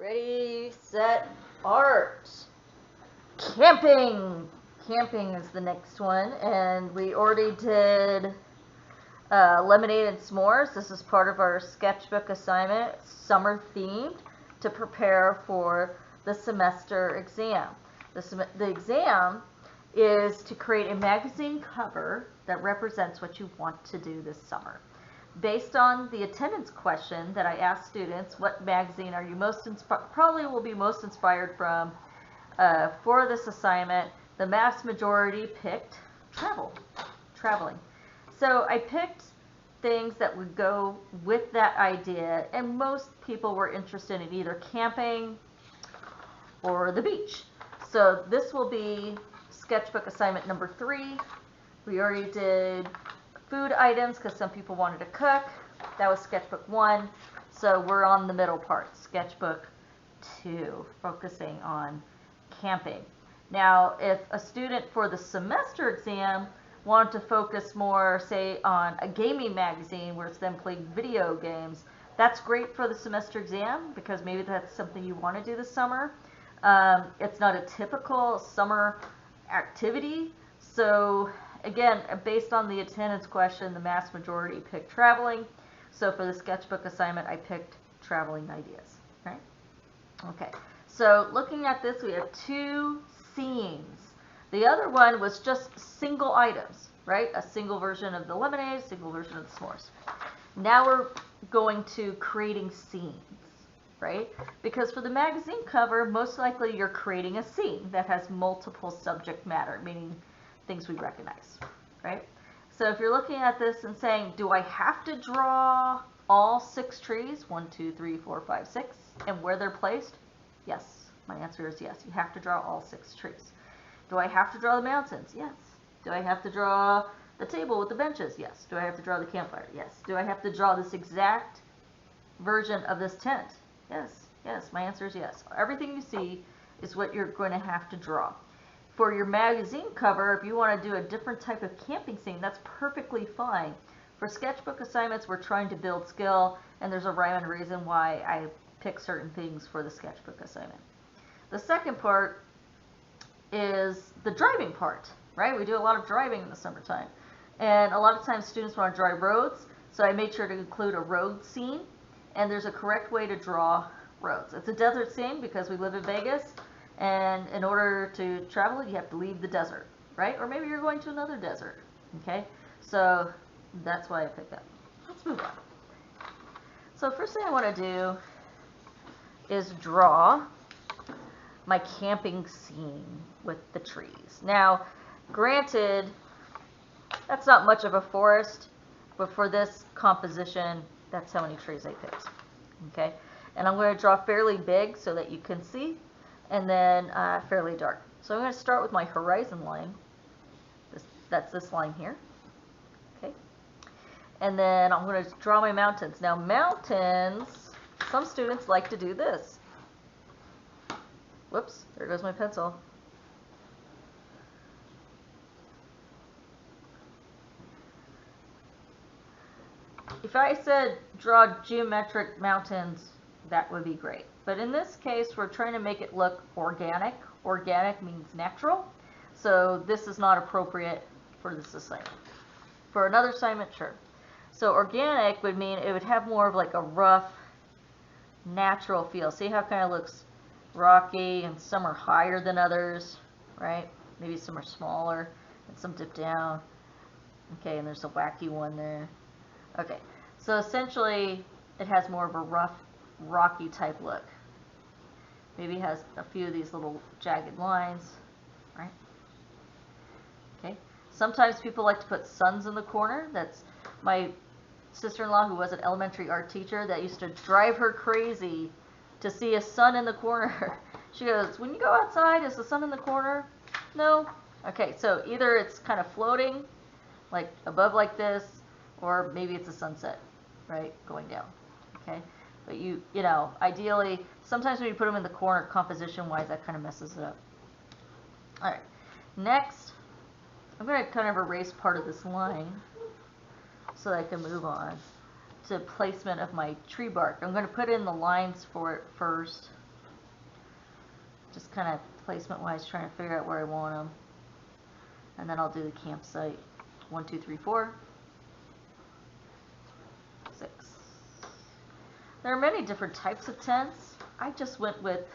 Ready, set, art. Camping. Camping is the next one, and we already did lemonade and s'mores. This is part of our sketchbook assignment, summer themed, to prepare for the semester exam. The exam is to create a magazine cover that represents what you want to do this summer. Based on the attendance question that I asked students, what magazine are you most probably will be most inspired from for this assignment, the vast majority picked traveling. So I picked things that would go with that idea, and most people were interested in either camping or the beach. So this will be sketchbook assignment number 3. We already did food items because some people wanted to cook. That was sketchbook 1. So we're on the middle part, sketchbook 2, focusing on camping. Now, if a student for the semester exam wanted to focus more, say, on a gaming magazine where it's them playing video games, that's great for the semester exam because maybe that's something you want to do this summer. It's not a typical summer activity. So again, based on the attendance question, the vast majority picked traveling. So for the sketchbook assignment, I picked traveling ideas, right? Okay, so looking at this, we have 2 scenes. The other one was just single items, right? A single version of the lemonade, a single version of the s'mores. Now we're going to creating scenes, right? Because for the magazine cover, most likely you're creating a scene that has multiple subject matter, meaning things we recognize, right? So if you're looking at this and saying, do I have to draw all 6 trees, 1, 2, 3, 4, 5, 6, and where they're placed? Yes. My answer is yes. You have to draw all 6 trees. Do I have to draw the mountains? Yes. Do I have to draw the table with the benches? Yes. Do I have to draw the campfire? Yes. Do I have to draw this exact version of this tent? Yes. Yes. My answer is yes. Everything you see is what you're going to have to draw. For your magazine cover, if you want to do a different type of camping scene, that's perfectly fine. For sketchbook assignments, we're trying to build skill, and there's a rhyme and reason why I pick certain things for the sketchbook assignment. The second part is the driving part, right? We do a lot of driving in the summertime. And a lot of times students want to drive roads, so I made sure to include a road scene, and there's a correct way to draw roads. It's a desert scene because we live in Vegas, and in order to travel it, you have to leave the desert, right? Or maybe you're going to another desert, okay? So that's why I picked that. Let's move on. So first thing I want to do is draw my camping scene with the trees. Now, granted, that's not much of a forest, but for this composition, that's how many trees I picked, okay? And I'm going to draw fairly big so that you can see, and then fairly dark. So I'm going to start with my horizon line. That's this line here, okay? And then I'm going to draw my mountains. Now, mountains, some students like to do this. Whoops, there goes my pencil. If I said draw geometric mountains, that would be great. But in this case, we're trying to make it look organic. Organic means natural. So this is not appropriate for this assignment. For another assignment, sure. So organic would mean it would have more of like a rough, natural feel. See how it kind of looks rocky, and some are higher than others, right? Maybe some are smaller and some dip down. Okay, and there's a wacky one there. Okay, so essentially it has more of a rough, rocky type look. Maybe it has a few of these little jagged lines, right? Okay, sometimes people like to put suns in the corner. That's my sister-in-law, who was an elementary art teacher, that used to drive her crazy to see a sun in the corner. She goes, when you go outside, is the sun in the corner? No. Okay, so either it's kind of floating, like above like this, or maybe it's a sunset, right, going down. Okay, but you know, ideally, sometimes when you put them in the corner, composition-wise, that kind of messes it up. All right, next, I'm going to kind of erase part of this line so that I can move on to placement of my tree bark. I'm going to put in the lines for it first. Just kind of placement-wise trying to figure out where I want them. And then I'll do the campsite. 1, 2, 3, 4, 6. There are many different types of tents. I just went with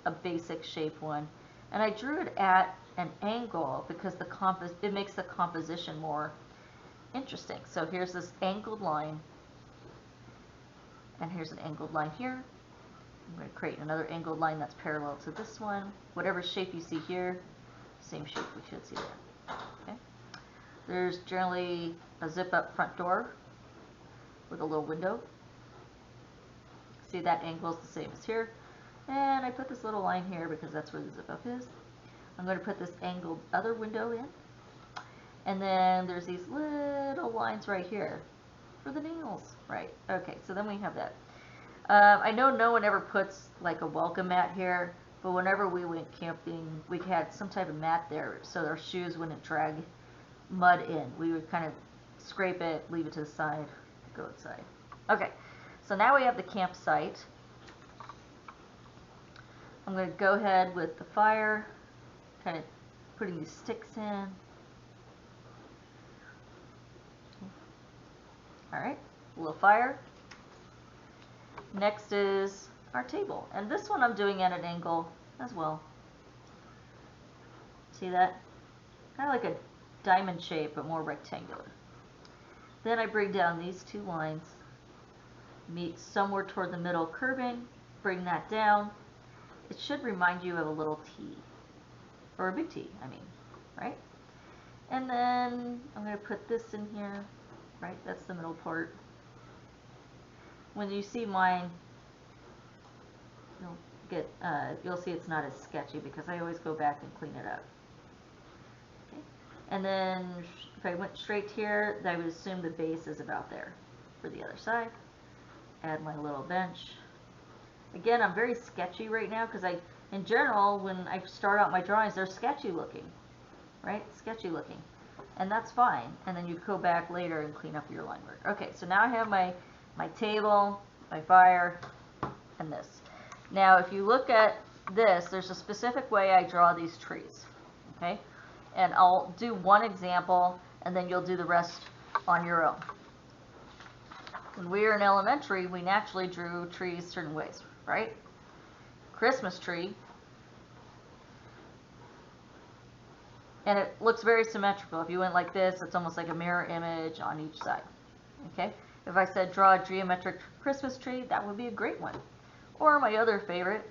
a basic shape one. And I drew it at an angle because it makes the composition more interesting. So here's this angled line. And here's an angled line here. I'm going to create another angled line that's parallel to this one. Whatever shape you see here, same shape we should see there. Okay. There's generally a zip-up front door with a little window. See, that angle is the same as here. And I put this little line here because that's where the zip-up is. I'm going to put this angled other window in. And then there's these little lines right here for the nails. Right, okay, so then we have that. I know no one ever puts like a welcome mat here, but whenever we went camping, we had some type of mat there so our shoes wouldn't drag mud in. We would kind of scrape it, leave it to the side, go outside. Okay, so now we have the campsite. I'm going to go ahead with the fire, kind of putting these sticks in. Alright, a little fire. Next is our table, and this one I'm doing at an angle as well. See that? Kind of like a diamond shape, but more rectangular. Then I bring down these two lines, meet somewhere toward the middle curving, bring that down. It should remind you of a little T, or a big T, I mean, right? And then I'm going to put this in here, right? That's the middle part. When you see mine, you'll see it's not as sketchy because I always go back and clean it up. Okay. And then if I went straight here, I would assume the base is about there for the other side. Add my little bench. Again, I'm very sketchy right now because in general, when I start out my drawings, they're sketchy looking, right? Sketchy looking. And that's fine. And then you go back later and clean up your line work. Okay, so now I have my table, my fire, and this. Now, if you look at this, there's a specific way I draw these trees, okay? And I'll do one example, and then you'll do the rest on your own. When we were in elementary, we naturally drew trees certain ways, right? Christmas tree. And it looks very symmetrical. If you went like this, it's almost like a mirror image on each side, okay? If I said draw a geometric Christmas tree, that would be a great one. Or my other favorite,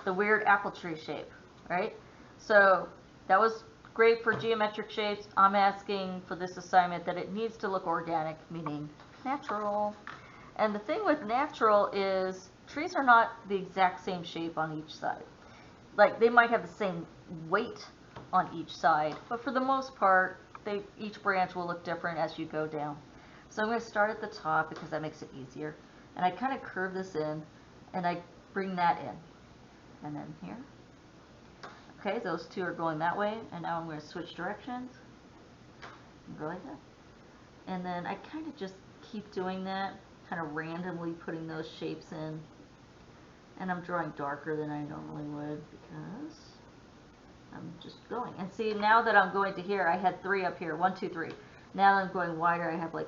the weird apple tree shape, right? So that was great for geometric shapes. I'm asking for this assignment that it needs to look organic, meaning natural. And the thing with natural is trees are not the exact same shape on each side. Like, they might have the same weight on each side, but for the most part, each branch will look different as you go down. So I'm going to start at the top because that makes it easier. And I kind of curve this in, and I bring that in. And then here. Okay, those two are going that way, and now I'm going to switch directions. And go like that. And then I kind of just keep doing that, kind of randomly putting those shapes in. And I'm drawing darker than I normally would because I'm just going. And see, now that I'm going to here, I had 3 up here. 1, 2, 3. Now that I'm going wider, I have like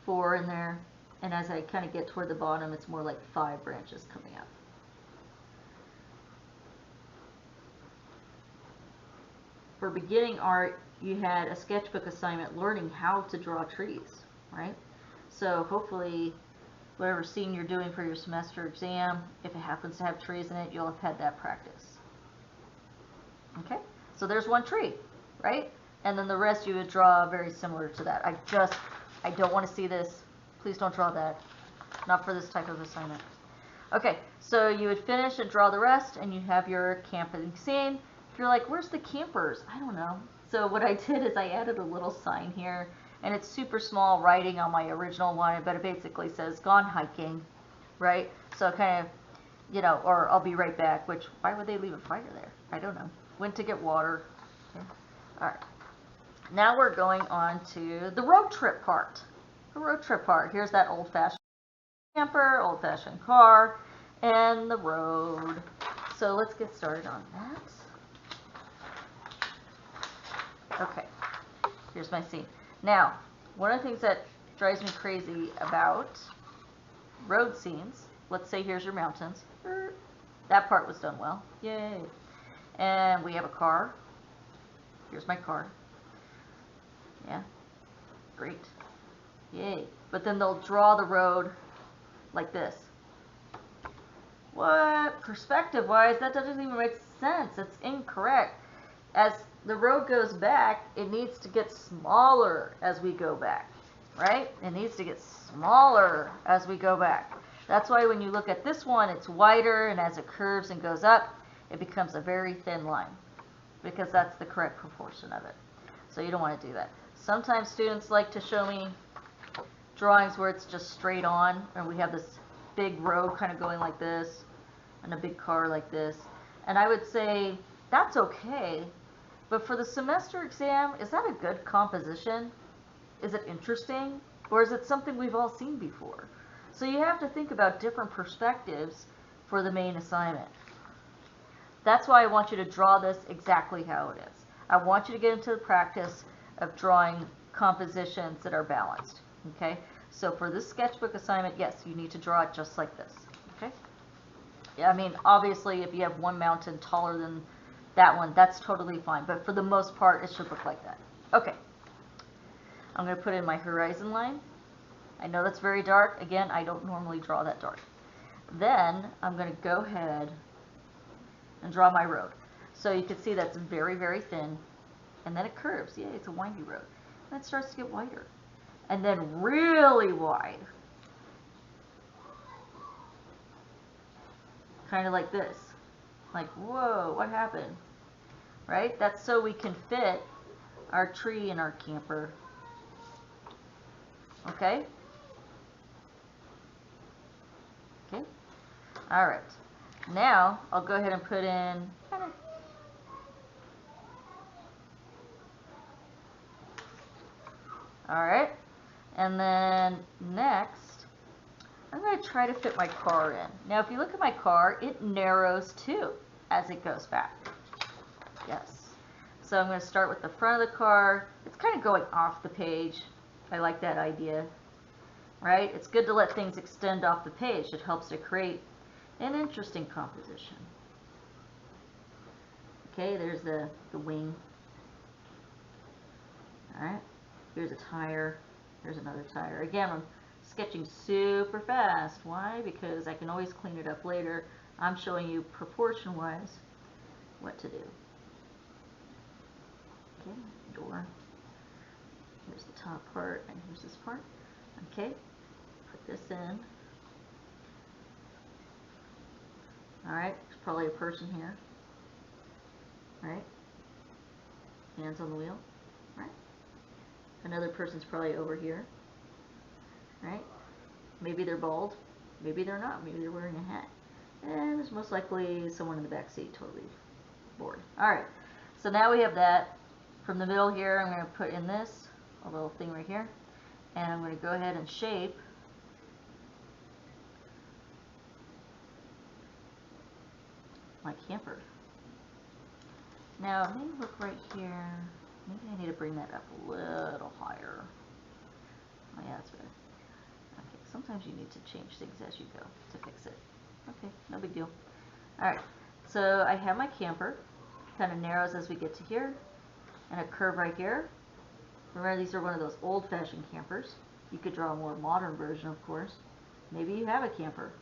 4 in there. And as I kind of get toward the bottom, it's more like 5 branches coming up. For beginning art, you had a sketchbook assignment learning how to draw trees, right? So hopefully, whatever scene you're doing for your semester exam, if it happens to have trees in it, you'll have had that practice. Okay, so there's one tree, right? And then the rest you would draw very similar to that. I don't want to see this. Please don't draw that. Not for this type of assignment. Okay, so you would finish and draw the rest, and you have your camping scene. If you're like, where's the campers? I don't know. So what I did is I added a little sign here, and it's super small writing on my original one, but it basically says, gone hiking, right? So kind of, you know, or I'll be right back, which, why would they leave a fire there? I don't know. Went to get water. Okay. All right. Now we're going on to the road trip part. The road trip part. Here's that old-fashioned camper, old-fashioned car, and the road. So let's get started on that. Okay, here's my scene. Now, one of the things that drives me crazy about road scenes, let's say here's your mountains. That part was done well. Yay. And we have a car. Here's my car. Yeah, great. Yay. But then they'll draw the road like this. What? Perspective-wise, that doesn't even make sense. It's incorrect. As the road goes back, it needs to get smaller as we go back, right? It needs to get smaller as we go back. That's why when you look at this one, it's wider, and as it curves and goes up, it becomes a very thin line, because that's the correct proportion of it. So you don't want to do that. Sometimes students like to show me drawings where it's just straight on, and we have this big road kind of going like this, and a big car like this. And I would say, that's okay, but for the semester exam, is that a good composition? Is it interesting? Or is it something we've all seen before? So you have to think about different perspectives for the main assignment. That's why I want you to draw this exactly how it is. I want you to get into the practice of drawing compositions that are balanced. Okay? So for this sketchbook assignment, yes, you need to draw it just like this. Okay? Yeah, I mean, obviously, if you have one mountain taller than that one, that's totally fine. But for the most part, it should look like that. Okay. I'm going to put in my horizon line. I know that's very dark. Again, I don't normally draw that dark. Then I'm going to go ahead and draw my road. So you can see that's very, very thin. And then it curves. Yeah, it's a windy road. And it starts to get wider. And then really wide. Kind of like this. Like, whoa, what happened? Right? That's so we can fit our tree in our camper. Okay? Okay? Alright. Now, I'll go ahead and put in kind of alright. And then next, I'm going to try to fit my car in. Now, if you look at my car, it narrows too as it goes back. Yes. So I'm going to start with the front of the car. It's kind of going off the page. I like that idea. Right? It's good to let things extend off the page. It helps to create an interesting composition. Okay, there's the wing. Alright, here's a tire. Here's another tire. Again, I'm sketching super fast. Why? Because I can always clean it up later. I'm showing you proportion-wise what to do. Okay, door. Here's the top part, and here's this part. Okay, put this in. Alright, there's probably a person here. Right? Hands on the wheel. Right? Another person's probably over here. Right? Maybe they're bald. Maybe they're not. Maybe they're wearing a hat. And there's most likely someone in the back seat totally bored. Alright, so now we have that. From the middle here, I'm going to put in this, a little thing right here. And I'm going to go ahead and shape my camper. Now, maybe look right here. Maybe I need to bring that up a little higher. Oh yeah, that's better. Okay, sometimes you need to change things as you go to fix it. Okay, no big deal. Alright, so I have my camper. Kind of narrows as we get to here. And a curve right here. Remember, these are one of those old-fashioned campers. You could draw a more modern version, of course. Maybe you have a camper.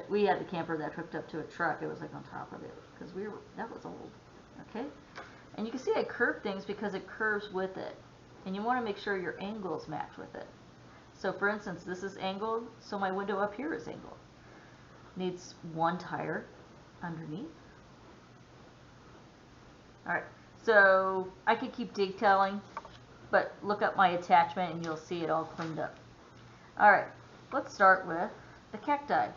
We had the camper that hooked up to a truck. It was like on top of it because that was old. Okay, and you can see I curve things because it curves with it, and you want to make sure your angles match with it. So, for instance, this is angled, so my window up here is angled. Needs one tire underneath. All right, so I could keep detailing, but look up my attachment and you'll see it all cleaned up. All right, let's start with the cacti.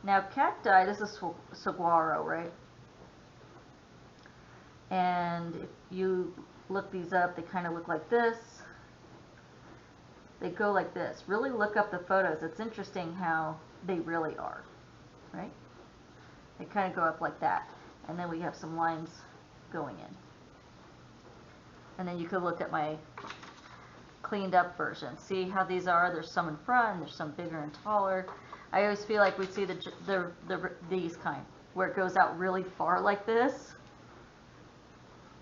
Now, cacti, this is saguaro, right? And if you look these up, they kind of look like this. They go like this. Really look up the photos. It's interesting how they really are. right? They kind of go up like that. And then we have some lines going in. And then you could look at my cleaned up version. See how these are? There's some in front, and there's some bigger and taller. I always feel like we see these kind, where it goes out really far like this,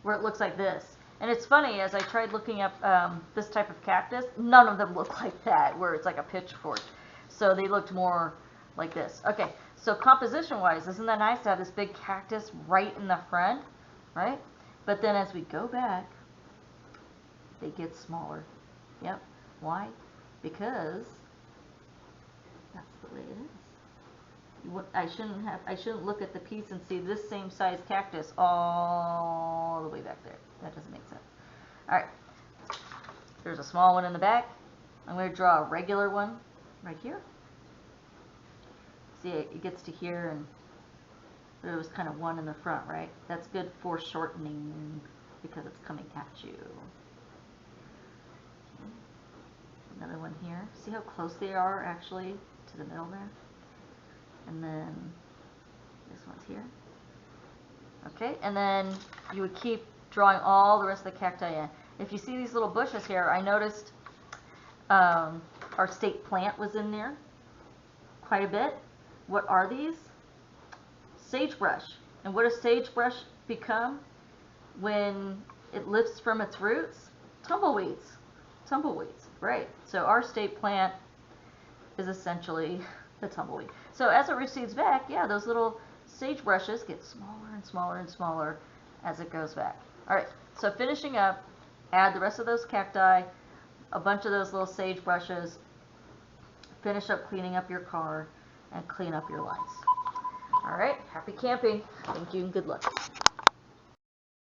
where it looks like this. And it's funny, as I tried looking up this type of cactus, none of them look like that, where it's like a pitchfork. So they looked more like this. Okay, so composition-wise, isn't that nice to have this big cactus right in the front, right? But then as we go back, they get smaller. Yep. Why? Because that's the way it is. I shouldn't look at the piece and see this same size cactus all the way back there. That doesn't make sense. All right. There's a small one in the back. I'm going to draw a regular one right here. See, it gets to here, and there was kind of one in the front, right? That's good for shortening because it's coming at you. Another one here. See how close they are actually to the middle there? And then this one's here. Okay, and then you would keep drawing all the rest of the cacti in. If you see these little bushes here, I noticed our state plant was in there quite a bit. What are these? Sagebrush. And what does sagebrush become when it lifts from its roots? Tumbleweeds. Tumbleweeds, right. So our state plant is essentially the tumbleweed. So as it recedes back, yeah, those little sagebrushes get smaller and smaller and smaller as it goes back. All right, so finishing up, add the rest of those cacti, a bunch of those little sagebrushes, finish up cleaning up your car, and clean up your lines. All right, happy camping. Thank you and good luck.